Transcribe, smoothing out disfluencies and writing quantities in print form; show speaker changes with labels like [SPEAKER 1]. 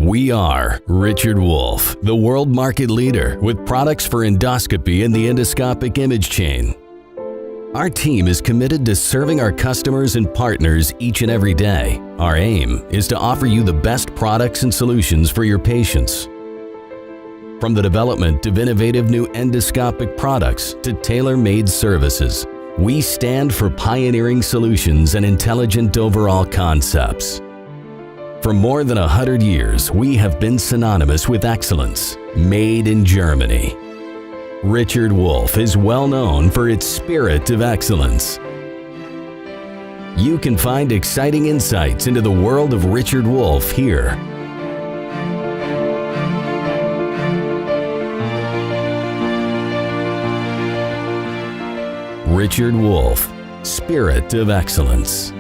[SPEAKER 1] We are Richard Wolf, the world market leader with products for endoscopy and the endoscopic image chain. Our team is committed to serving our customers and partners each and every day. Our aim is to offer you the best products and solutions for your patients. From the development of innovative new endoscopic products to tailor-made services, we stand for pioneering solutions and intelligent overall concepts. For more than 100 years, we have been synonymous with excellence, made in Germany. Richard Wolf is well known for its spirit of excellence. You can find exciting insights into the world of Richard Wolf here. Richard Wolf, Spirit of Excellence.